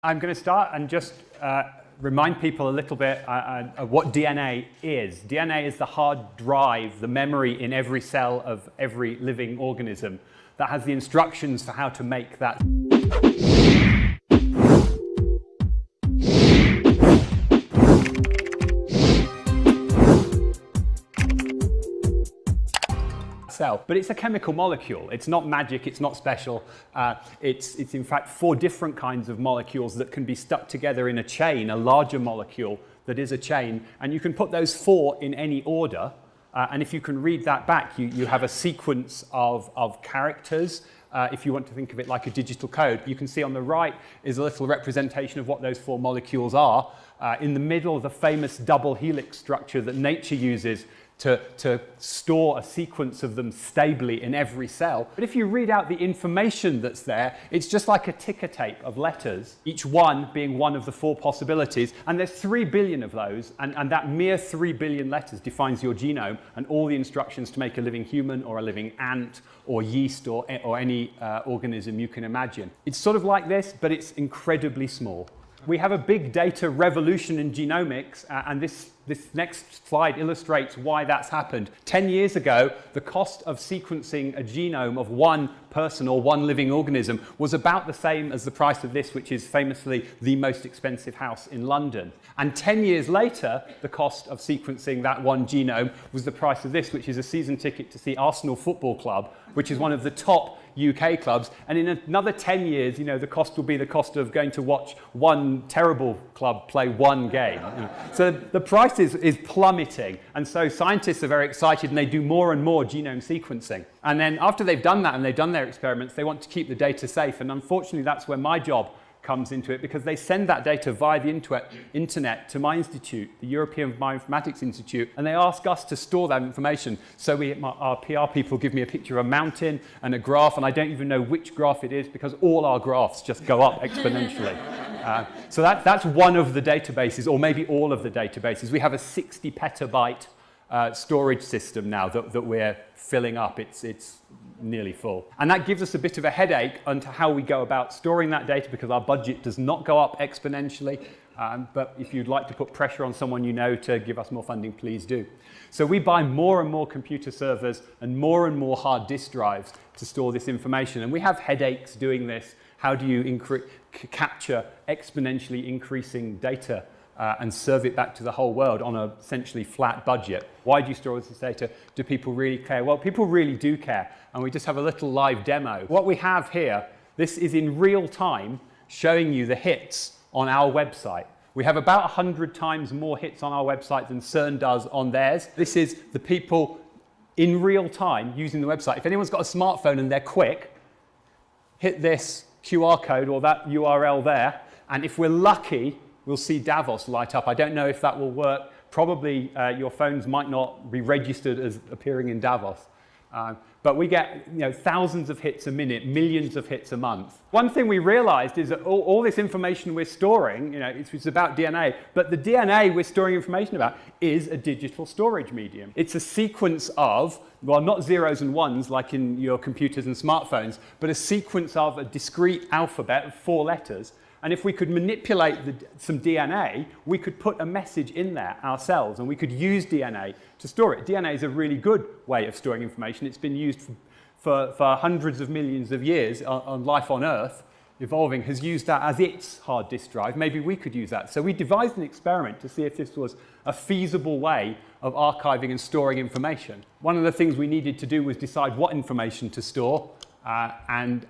I'm going to start and just remind people a little bit of what DNA is. DNA is the hard drive, the memory in every cell of every living organism that has the instructions for how to make that cell. But it's a chemical molecule. It's not magic, it's not special. It's in fact 4 different kinds of molecules that can be stuck together in a chain, a larger molecule that is a chain. And you can put those 4 in any order. And if you can read that back, you have a sequence of characters. If you want to think of it like a digital code, you can see on the right is a little representation of what those 4 molecules are. In the middle, the famous double helix structure that nature uses to store a sequence of them stably in every cell. But if you read out the information that's there, it's just like a ticker tape of letters, each one being one of the 4 possibilities. And there's 3 billion of those, and that mere 3 billion letters defines your genome and all the instructions to make a living human or a living ant or yeast or any organism you can imagine. It's sort of like this, but it's incredibly small. We have a big data revolution in genomics, and this next slide illustrates why that's happened. 10 years ago, the cost of sequencing a genome of one person or one living organism was about the same as the price of this, which is famously the most expensive house in London. And 10 years later, the cost of sequencing that one genome was the price of this, which is a season ticket to see Arsenal Football Club, which is one of the top UK clubs. And in another 10 years, the cost will be the cost of going to watch one terrible club play one game. So the price is plummeting. And so scientists are very excited and they do more and more genome sequencing. And then after they've done that and they've done their experiments, they want to keep the data safe. And unfortunately, that's where my job comes into it, because they send that data via the internet to my institute, the European Bioinformatics Institute, and they ask us to store that information. So our PR people give me a picture of a mountain and a graph, and I don't even know which graph it is because all our graphs just go up exponentially. So that's one of the databases, or maybe all of the databases. We have a 60 petabyte storage system now that we're filling up. It's nearly full. And that gives us a bit of a headache onto how we go about storing that data, because our budget does not go up exponentially. But if you'd like to put pressure on someone you know to give us more funding, please do. So we buy more and more computer servers and more hard disk drives to store this information. And we have headaches doing this. How do you capture exponentially increasing data and serve it back to the whole world on a essentially flat budget? Why do you store this data? Do people really care? Well, people really do care, and we just have a little live demo. What we have here, this is in real time showing you the hits on our website. We have about 100 times more hits on our website than CERN does on theirs. This is the people in real time using the website. If anyone's got a smartphone and they're quick, hit this QR code or that URL there, and if we're lucky, we'll see Davos light up. I don't know if that will work. Probably your phones might not be registered as appearing in Davos. But we get thousands of hits a minute, millions of hits a month. One thing we realized is that all this information we're storing, it's about DNA, but the DNA we're storing information about is a digital storage medium. It's a sequence of, well, not zeros and ones like in your computers and smartphones, but a sequence of a discrete alphabet of 4 letters. And if we could manipulate some DNA, we could put a message in there ourselves, and we could use DNA to store it. DNA is a really good way of storing information. It's been used for hundreds of millions of years on life on Earth. Evolving has used that as its hard disk drive. Maybe we could use that. So we devised an experiment to see if this was a feasible way of archiving and storing information. One of the things we needed to do was decide what information to store and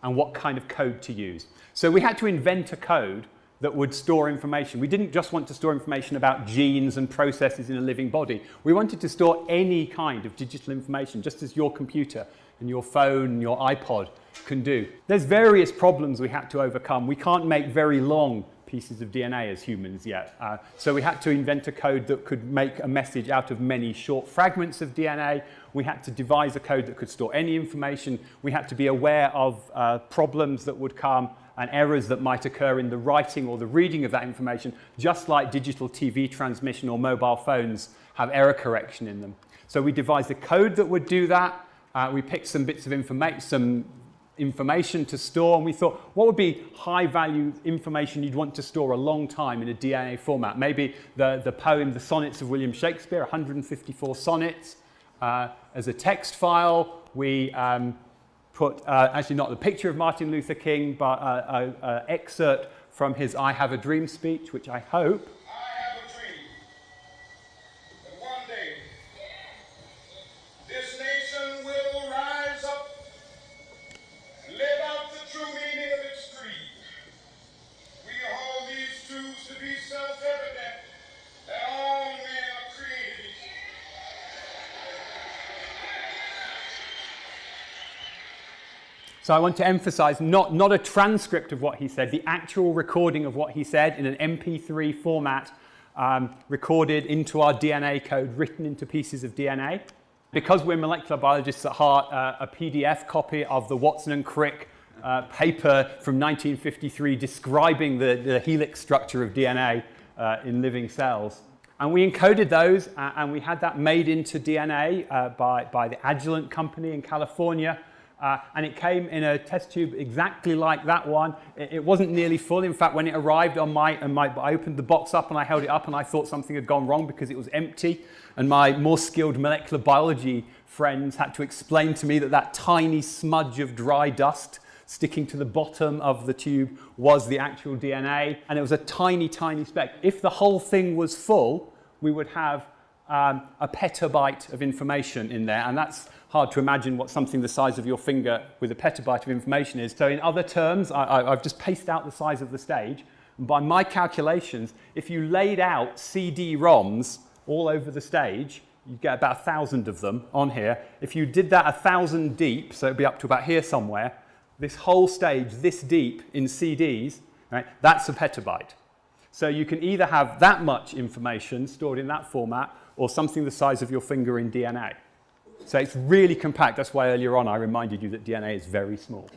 what kind of code to use. So we had to invent a code that would store information. We didn't just want to store information about genes and processes in a living body. We wanted to store any kind of digital information, just as your computer and your phone and your iPod can do. There's various problems we had to overcome. We can't make very long pieces of DNA as humans yet. So we had to invent a code that could make a message out of many short fragments of DNA. We had to devise a code that could store any information. We had to be aware of problems that would come and errors that might occur in the writing or the reading of that information, just like digital TV transmission or mobile phones have error correction in them. So we devised a code that would do that. We picked some bits of information, some information to store, and we thought, what would be high-value information you'd want to store a long time in a DNA format? Maybe the poem, The Sonnets of William Shakespeare, 154 sonnets, as a text file. We put, actually not the picture of Martin Luther King, but an excerpt from his I Have a Dream speech, which I hope So I want to emphasize not a transcript of what he said, the actual recording of what he said in an MP3 format, recorded into our DNA code, written into pieces of DNA. Because we're molecular biologists at heart, a PDF copy of the Watson and Crick paper from 1953 describing the helix structure of DNA in living cells. And we encoded those, and we had that made into DNA by the Agilent company in California. And it came in a test tube exactly like that one. It wasn't nearly full. In fact, when it arrived on I opened the box up and I held it up and I thought something had gone wrong because it was empty. And my more skilled molecular biology friends had to explain to me that tiny smudge of dry dust sticking to the bottom of the tube was the actual DNA. And it was a tiny, tiny speck. If the whole thing was full, we would have a petabyte of information in there. And that's hard to imagine what something the size of your finger with a petabyte of information is. So in other terms, I've just paced out the size of the stage. And by my calculations, if you laid out CD-ROMs all over the stage, you'd get about 1,000 of them on here. If you did that 1,000 deep, so it'd be up to about here somewhere, this whole stage this deep in CDs, right, that's a petabyte. So you can either have that much information stored in that format or something the size of your finger in DNA. So it's really compact. That's why earlier on I reminded you that DNA is very small.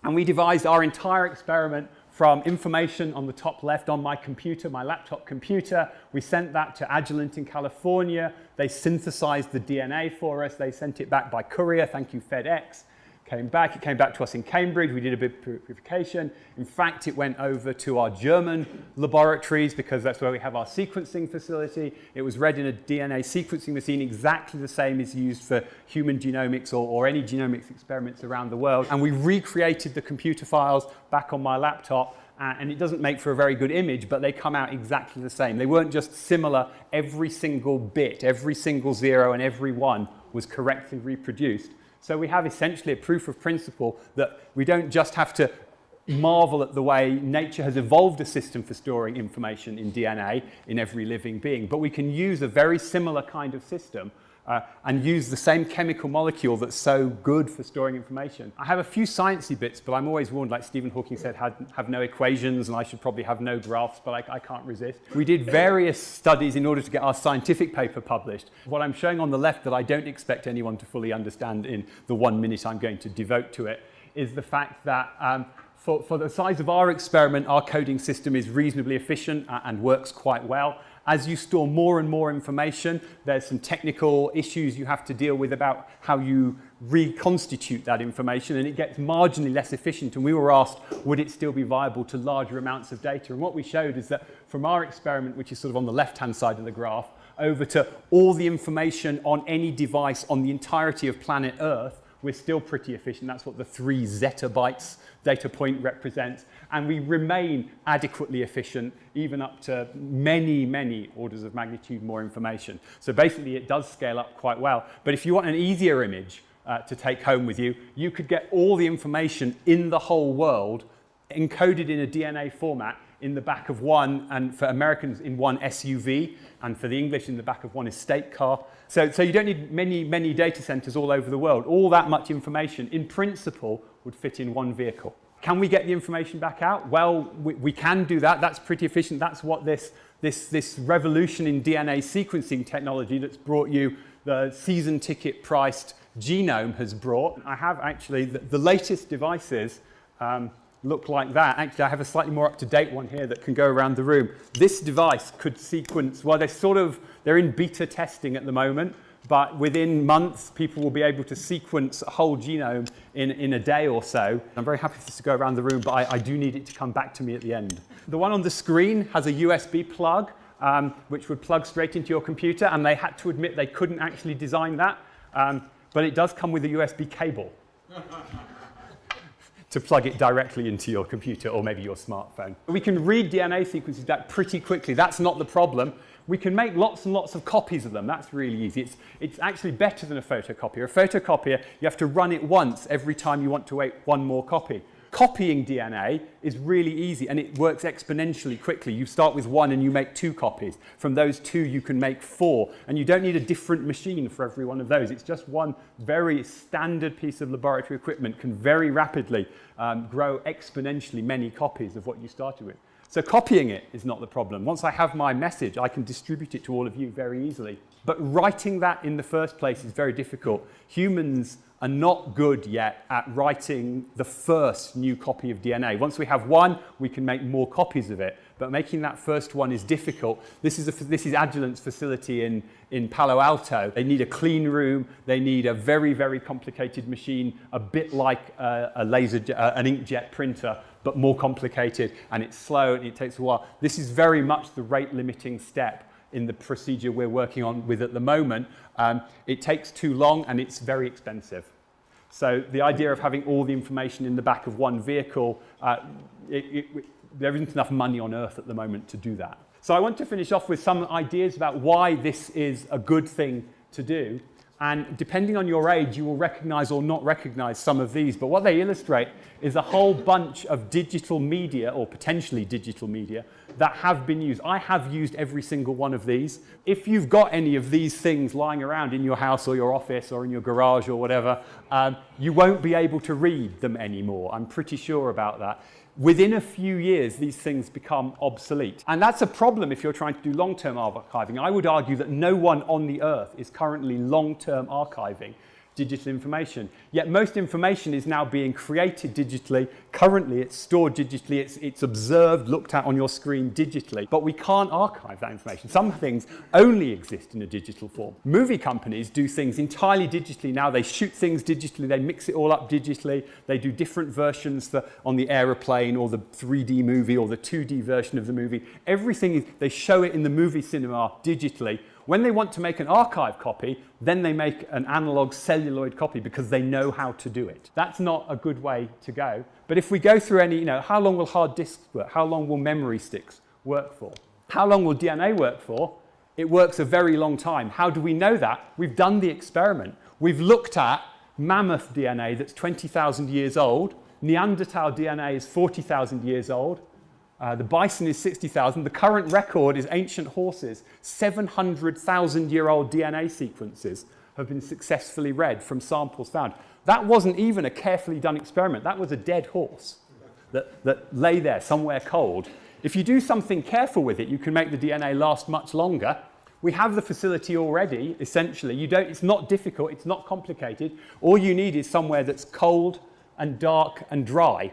And we devised our entire experiment from information on the top left on my computer, my laptop computer. We sent that to Agilent in California. They synthesized the DNA for us. They sent it back by courier. Thank you, FedEx. It came back to us in Cambridge. We did a bit of purification. In fact, it went over to our German laboratories because that's where we have our sequencing facility. It was read in a DNA sequencing machine exactly the same as used for human genomics or any genomics experiments around the world. And we recreated the computer files back on my laptop. And it doesn't make for a very good image, but they come out exactly the same. They weren't just similar. Every single bit, every single zero, and every one was correctly reproduced. So we have essentially a proof of principle that we don't just have to marvel at the way nature has evolved a system for storing information in DNA in every living being, but we can use a very similar kind of system and use the same chemical molecule that's so good for storing information. I have a few sciencey bits, but I'm always warned, like Stephen Hawking said, have no equations, and I should probably have no graphs, but I can't resist. We did various studies in order to get our scientific paper published. What I'm showing on the left that I don't expect anyone to fully understand in the 1 minute I'm going to devote to it is the fact that for the size of our experiment, our coding system is reasonably efficient and works quite well. As you store more and more information, there's some technical issues you have to deal with about how you reconstitute that information, and it gets marginally less efficient. And we were asked, would it still be viable to larger amounts of data? And what we showed is that from our experiment, which is sort of on the left-hand side of the graph, over to all the information on any device on the entirety of planet Earth, we're still pretty efficient. That's what the 3 zettabytes data point represents. And we remain adequately efficient, even up to many, many orders of magnitude more information. So basically, it does scale up quite well. But if you want an easier image to take home with you, you could get all the information in the whole world encoded in a DNA format in the back of one, and for Americans in one SUV, and for the English in the back of one estate car. So you don't need many, many data centers all over the world. All that much information, in principle, would fit in one vehicle. Can we get the information back out? Well, we can do that. That's pretty efficient. That's what this revolution in DNA sequencing technology that's brought you the season ticket priced genome has brought. I have actually, the latest devices look like that. Actually, I have a slightly more up-to-date one here that can go around the room. This device could sequence, well, they're in beta testing at the moment, but within months, people will be able to sequence a whole genome in a day or so. I'm very happy for this to go around the room, but I do need it to come back to me at the end. The one on the screen has a USB plug, which would plug straight into your computer, and they had to admit they couldn't actually design that, but it does come with a USB cable to plug it directly into your computer or maybe your smartphone. We can read DNA sequences back pretty quickly. That's not the problem. We can make lots and lots of copies of them. That's really easy. It's actually better than a photocopier. A photocopier, you have to run it once every time you want to make one more copy. Copying DNA is really easy, and it works exponentially quickly. You start with 1 and you make 2 copies. From those 2, you can make 4, and you don't need a different machine for every one of those. It's just one very standard piece of laboratory equipment can very rapidly grow exponentially many copies of what you started with. So copying it is not the problem. Once I have my message, I can distribute it to all of you very easily. But writing that in the first place is very difficult. Humans are not good yet at writing the first new copy of DNA. Once we have one, we can make more copies of it. But making that first one is difficult. This is Agilent's facility in Palo Alto. They need a clean room. They need a very, very complicated machine, a bit like an inkjet printer, but more complicated, and it's slow and it takes a while. This is very much the rate limiting step in the procedure we're working on with at the moment. It takes too long and it's very expensive. So the idea of having all the information in the back of one vehicle, there isn't enough money on Earth at the moment to do that. So I want to finish off with some ideas about why this is a good thing to do. And depending on your age, you will recognize or not recognize some of these. But what they illustrate is a whole bunch of digital media, or potentially digital media, that have been used. I have used every single one of these. If you've got any of these things lying around in your house or your office or in your garage or whatever, you won't be able to read them anymore. I'm pretty sure about that. Within a few years, these things become obsolete. And that's a problem if you're trying to do long-term archiving. I would argue that no one on the Earth is currently long-term archiving digital information. Yet most information is now being created digitally. Currently, it's stored digitally. It's observed, looked at on your screen digitally. But we can't archive that information. Some things only exist in a digital form. Movie companies do things entirely digitally now. They shoot things digitally. They mix it all up digitally. They do different versions on the aeroplane or the 3D movie or the 2D version of the movie. Everything, they show it in the movie cinema digitally. When they want to make an archive copy, then they make an analog celluloid copy because they know how to do it. That's not a good way to go. But if we go through any, how long will hard disks work? How long will memory sticks work for? How long will DNA work for? It works a very long time. How do we know that? We've done the experiment. We've looked at mammoth DNA that's 20,000 years old. Neanderthal DNA is 40,000 years old. The bison is 60,000. The current record is ancient horses. 700,000-year-old DNA sequences have been successfully read from samples found. That wasn't even a carefully done experiment. That was a dead horse that lay there somewhere cold. If you do something careful with it, you can make the DNA last much longer. We have the facility already, essentially. It's not difficult. It's not complicated. All you need is somewhere that's cold and dark and dry.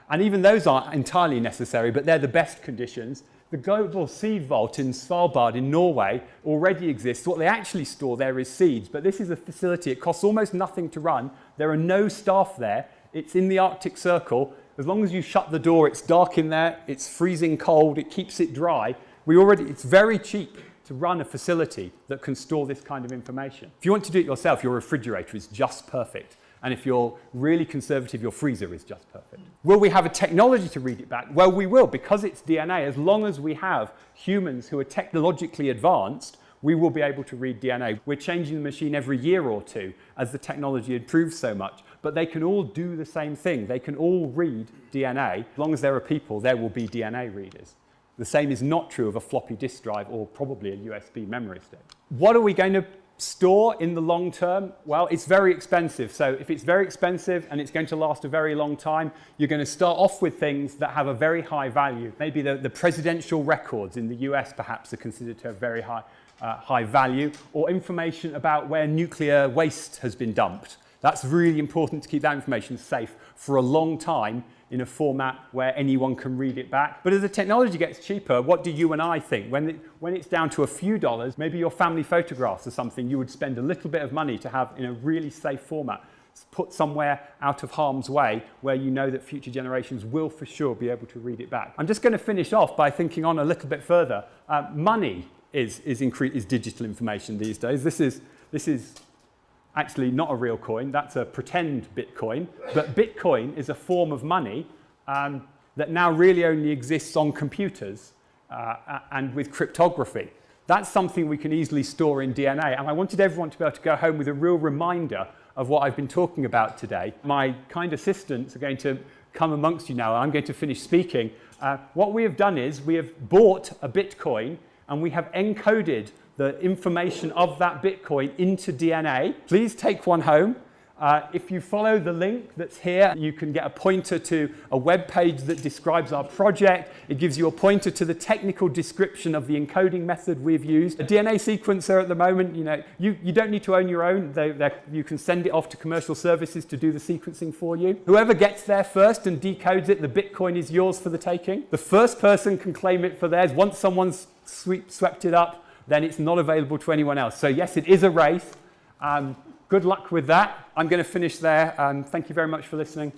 And even those aren't entirely necessary, but they're the best conditions. The global seed vault in Svalbard in Norway already exists. What they actually store there is seeds, but this is a facility. It costs almost nothing to run. There are no staff there. It's in the Arctic Circle. As long as you shut the door, it's dark in there, it's freezing cold, it keeps it dry. It's very cheap to run a facility that can store this kind of information. If you want to do it yourself, your refrigerator is just perfect. And if you're really conservative, your freezer is just perfect. Will we have a technology to read it back? Well, we will, because it's DNA. As long as we have humans who are technologically advanced, we will be able to read DNA. We're changing the machine every year or two as the technology improves so much. But they can all do the same thing. They can all read DNA. As long as there are people, there will be DNA readers. The same is not true of a floppy disk drive or probably a USB memory stick. What are we going to store in the long term? Well, it's very expensive. So if it's very expensive and it's going to last a very long time, you're going to start off with things that have a very high value. Maybe the presidential records in the US perhaps are considered to have very high value, or information about where nuclear waste has been dumped. That's really important to keep that information safe for a long time in a format where anyone can read it back. But as the technology gets cheaper, what do you and I think? When it's down to a few dollars, maybe your family photographs or something, you would spend a little bit of money to have in a really safe format, put somewhere out of harm's way where you know that future generations will for sure be able to read it back. I'm just going to finish off by thinking on a little bit further. Money is digital information these days. This is actually not a real coin, that's a pretend Bitcoin, but Bitcoin is a form of money that now really only exists on computers and with cryptography. That's something we can easily store in DNA, and I wanted everyone to be able to go home with a real reminder of what I've been talking about today. My kind assistants are going to come amongst you now. I'm going to finish speaking. What we have done is we have bought a Bitcoin and we have encoded the information of that Bitcoin into DNA. Please take one home. If you follow the link that's here, you can get a pointer to a web page that describes our project. It gives you a pointer to the technical description of the encoding method we've used. A DNA sequencer at the moment, you don't need to own your own. You can send it off to commercial services to do the sequencing for you. Whoever gets there first and decodes it, the Bitcoin is yours for the taking. The first person can claim it for theirs. Once someone's swept it up, then it's not available to anyone else. So yes, it is a race. Good luck with that. I'm going to finish there. Thank you very much for listening.